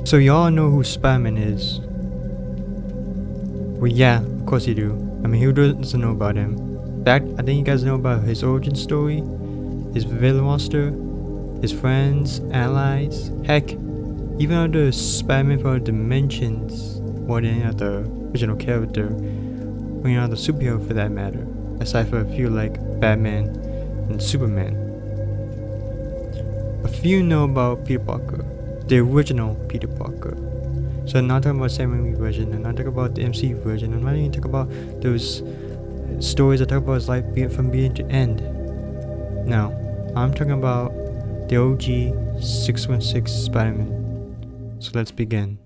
So y'all know who Spider-Man is? Well, yeah, of course you do. I mean, who doesn't know about him? In fact, I think you guys know about his origin story, his villain monster, his friends, allies, heck, even other Spider-Man from other dimensions more than any other original character, or any other superhero for that matter, aside from a few like Batman and Superman. A few know about Peter Parker, the original Peter Parker. So I'm not talking about the Sam Raimi version, I'm not talking about the MCU version, I'm not even talking about those stories that talk about his life from beginning to end. No, I'm talking about the OG 616 Spider-Man. So let's begin.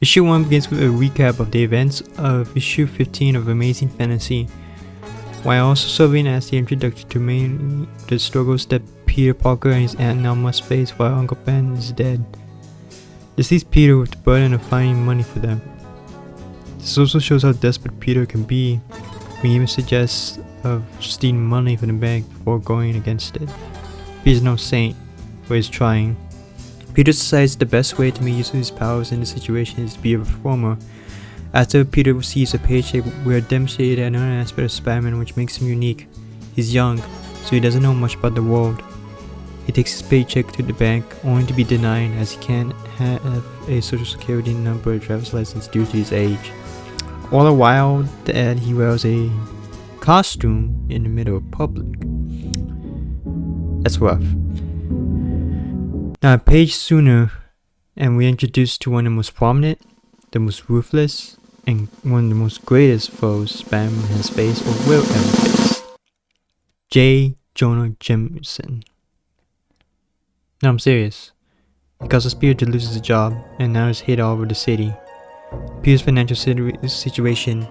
Issue 1 begins with a recap of the events of issue 15 of Amazing Fantasy, while also serving as the introduction to mainly the struggles that Peter Parker and his Aunt now must face while Uncle Ben is dead. This leaves Peter with the burden of finding money for them. This also shows how desperate Peter can be when he even suggests of stealing money from the bank before going against it. Peter's no saint, but he's trying. Peter decides the best way to make use of his powers in this situation is to be a performer. After Peter receives a paycheck, we are demonstrated another aspect of Spider-Man which makes him unique. He's young, so he doesn't know much about the world. He takes his paycheck to the bank, only to be denied as he can't have a social security number or driver's license due to his age. All the while that he wears a costume in the middle of public. That's rough. Now a page sooner, and we're introduced to one of the most prominent, the most ruthless, and one of the most greatest foes Spider-Man has faced or will ever face. J. Jonah Jameson. No, I'm serious. He causes Peter to lose his job, and now is hit all over the city. Peter's financial situation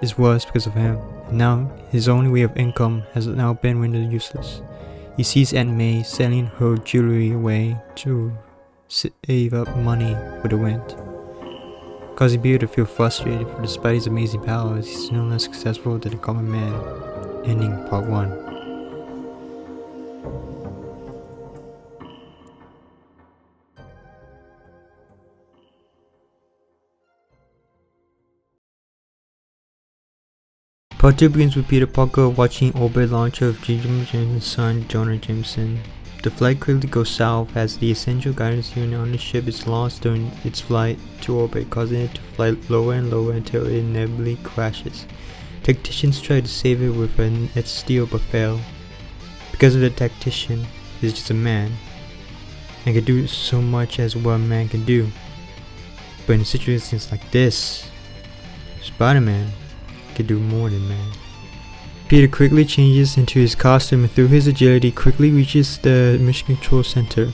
is worse because of him, and now his only way of income has now been rendered useless. He sees Aunt May selling her jewelry away to save up money for the rent, causing Peter to feel frustrated, for despite his amazing powers, he's no less successful than a common man. Ending part 1. Part 2 begins with Peter Parker watching orbit launcher of Jameson's son, Jonah Jameson. The flight quickly goes south as the essential guidance unit on the ship is lost during its flight to orbit, causing it to fly lower and lower until it inevitably crashes. Tacticians try to save it with a net steel but fail. Because of the tactician is just a man, and can do so much as what a man can do. But in situations like this, Spider-Man can do more than man. Peter quickly changes into his costume and through his agility quickly reaches the mission control center.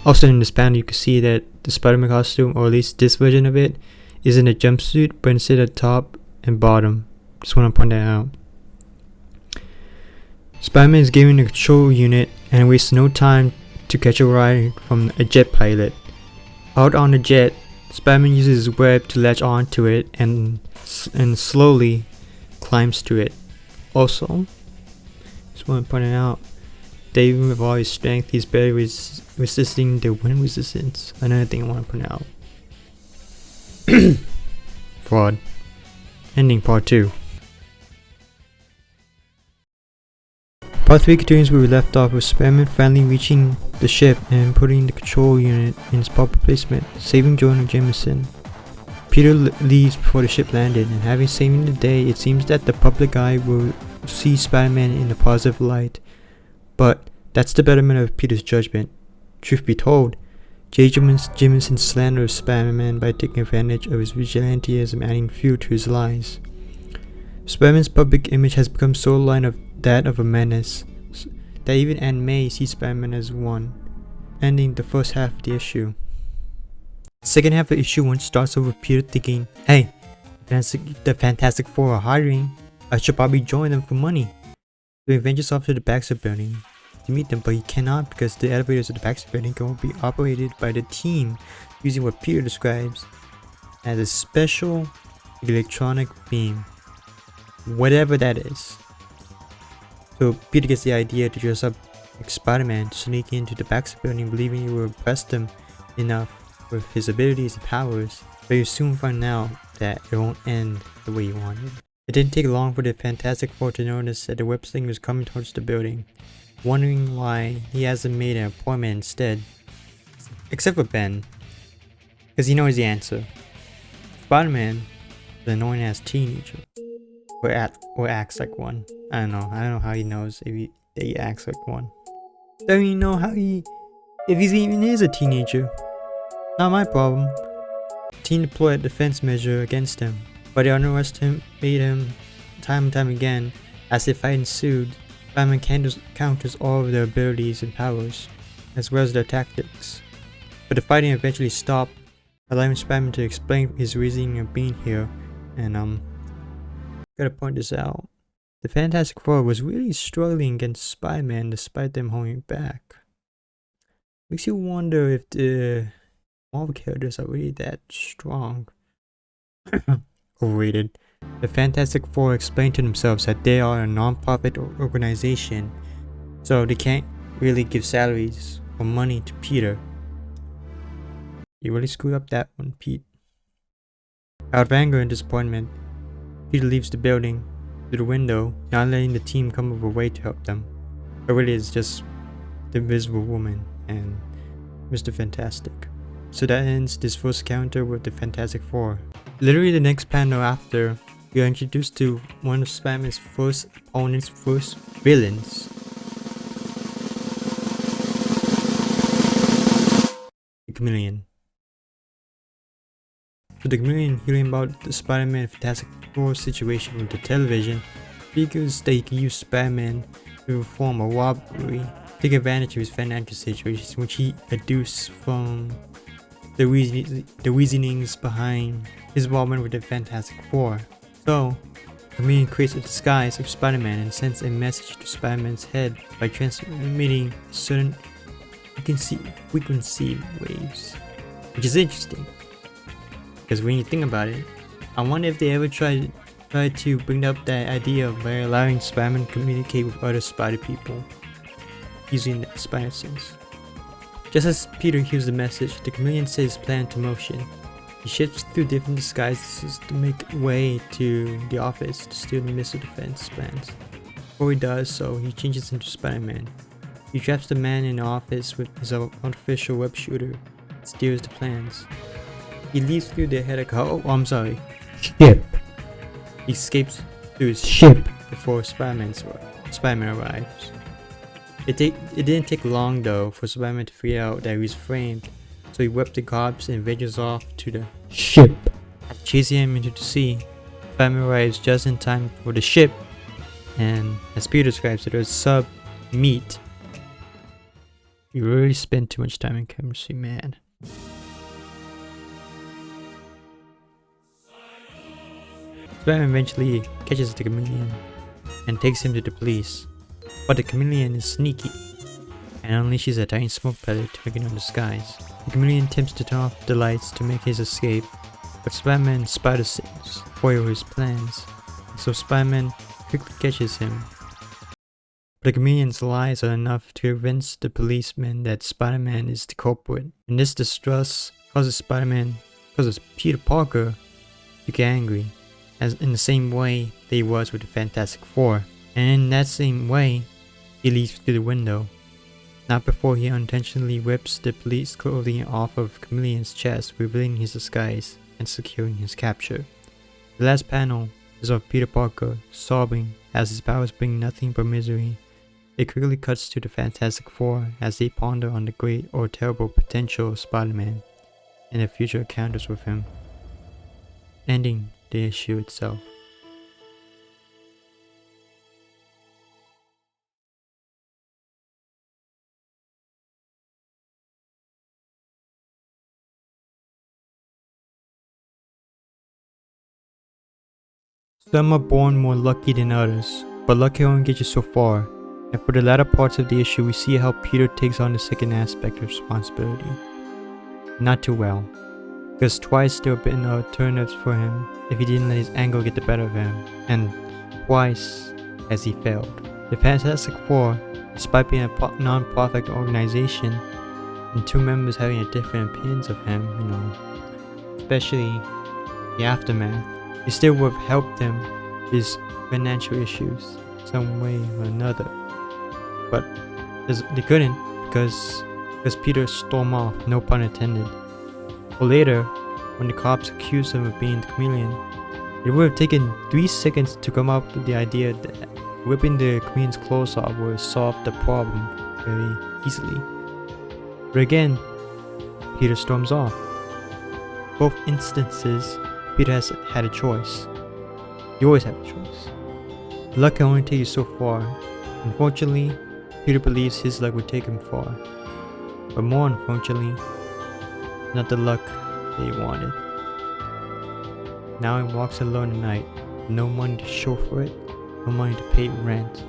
Also in this panel you can see that the Spider-Man costume, or at least this version of it, isn't a jumpsuit but instead a top and bottom. Just want to point that out. Spider-Man is given a control unit and wastes no time to catch a ride from a jet pilot. Out on the jet, Spider-Man uses his web to latch onto it and slowly climbs to it. Also, just want to point it out that even with all his strength, he's barely resisting the wind resistance. Another thing I want to point out. Fraud. Ending part 2. Part 3 continues where we left off with Spider-Man finally reaching the ship and putting the control unit in its proper placement, saving Jonah Jameson. Peter leaves before the ship landed, and having saved the day, it seems that the public eye will see Spider-Man in a positive light. But that's the betterment of Peter's judgment. Truth be told, J. Jameson slandered Spider-Man by taking advantage of his vigilantism, adding fuel to his lies. Spider-Man's public image has become so aligned of that of a menace that even Aunt May sees Spider-Man as one, ending the first half of the issue. Second half of issue 1 starts off with Peter thinking, hey, the Fantastic Four are hiring, I should probably join them for money. So he ventures off to the Baxter building to meet them, but he cannot because the elevators of the Baxter building can only be operated by the team using what Peter describes as a special electronic beam. whatever that is. So Peter gets the idea to dress up like Spider-Man to sneak into the back of the building, believing he will impress them enough with his abilities and powers, but you soon find out that it won't end the way you wanted. It didn't take long for the Fantastic Four to notice that the web sling was coming towards the building, wondering why he hasn't made an appointment instead. Except for Ben, because he knows the answer. Spider-Man is an annoying ass teenager, or acts like one. I don't know how he knows if he acts like one. Don't even know if he even is a teenager. Not my problem. The team deployed a defense measure against him, but they underestimated him time and time again. As the fight ensued, Spider-Man counters all of their abilities and powers, as well as their tactics. But the fighting eventually stopped, allowing Spider-Man to explain his reasoning of being here. And gotta point this out. The Fantastic Four was really struggling against Spider-Man despite them holding back. Makes you wonder if the Marvel characters are really that strong. Overrated. The Fantastic Four explained to themselves that they are a non-profit organization, so they can't really give salaries or money to Peter. You really screwed up that one, Pete. Out of anger and disappointment, Peter leaves the building through the window, not letting the team come up with a way to help them. But really it's just the Invisible Woman and Mr. Fantastic. So that ends this first encounter with the Fantastic Four. Literally the next panel after, we are introduced to one of Spider-Man's first opponents, first villains. The Chameleon. So the Chameleon, hearing about the Spider-Man Fantastic Four situation with the television, figures that he can use Spider-Man to perform a robbery, take advantage of his financial situation, which he deduced from the reasonings behind his involvement with the Fantastic Four. So, the Chameleon creates a disguise of Spider-Man and sends a message to Spider-Man's head by transmitting certain frequency waves, which is interesting. Because when you think about it, I wonder if they ever tried to bring up that idea by allowing Spider-Man to communicate with other spider people using the spider sense. Just as Peter hears the message, the Chameleon sets his plan into motion. He shifts through different disguises to make way to the office to steal the missile defense plans. Before he does so, he changes into Spider-Man. He traps the man in the office with his artificial web shooter and steals the plans. He leaves through the ship. He escapes through his ship before Spider-Man arrives. It didn't take long though for Spider-Man to figure out that he was framed, so he whipped the cops and ventures off to the ship. Chasing him into the sea, Spider-Man arrives just in time for the ship, and as Peter describes it as sub-meet. You really spend too much time in chemistry, man. Spider-Man eventually catches the Chameleon and takes him to the police, but the Chameleon is sneaky and unleashes a tiny smoke pellet to make it on disguise. The Chameleon attempts to turn off the lights to make his escape, but Spider-Man spider-sense foil his plans, so Spider-Man quickly catches him. But the Chameleon's lies are enough to convince the policeman that Spider-Man is the culprit, and this distrust causes Peter Parker to get angry, as in the same way that he was with the Fantastic Four, and in that same way, he leaps through the window. Not before he unintentionally rips the police clothing off of Chameleon's chest, revealing his disguise and securing his capture. The last panel is of Peter Parker sobbing as his powers bring nothing but misery. It quickly cuts to the Fantastic Four as they ponder on the great or terrible potential of Spider-Man and their future encounters with him, ending the issue itself. Some are born more lucky than others, but luck can only get you so far, and for the latter parts of the issue we see how Peter takes on the second aspect of responsibility. Not too well, because twice there have been alternatives for him if he didn't let his anger get the better of him, and twice as he failed. The Fantastic Four, despite being a non-profit organization and 2 members having different opinions of him, especially the Aftermath, they still would have helped him his financial issues some way or another. But they couldn't because Peter stormed off, no pun intended. Or later, when the cops accused him of being the chameleon, it would have taken 3 seconds to come up with the idea that ripping the chameleon's clothes off would solve the problem very easily. But again, Peter storms off. Both instances, Peter has had a choice. You always have a choice. Luck can only take you so far. Unfortunately, Peter believes his luck would take him far. But more unfortunately, not the luck that he wanted. Now he walks alone at night, with no money to show for it, no money to pay rent.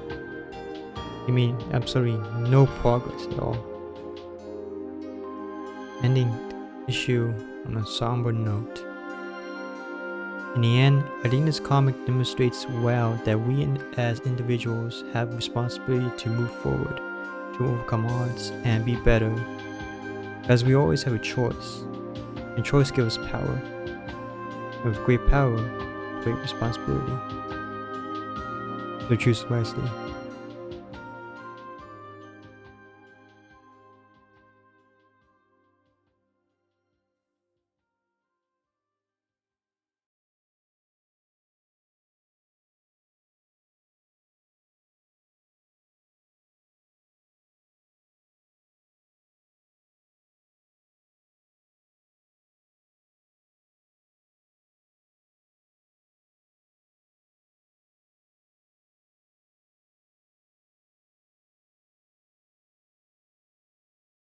I mean, absolutely no progress at all. Ending the issue on a somber note. In the end, I think this comic demonstrates well that we as individuals have responsibility to move forward, to overcome odds and be better, as we always have a choice, and choice gives us power. With great power, great responsibility. So choose wisely.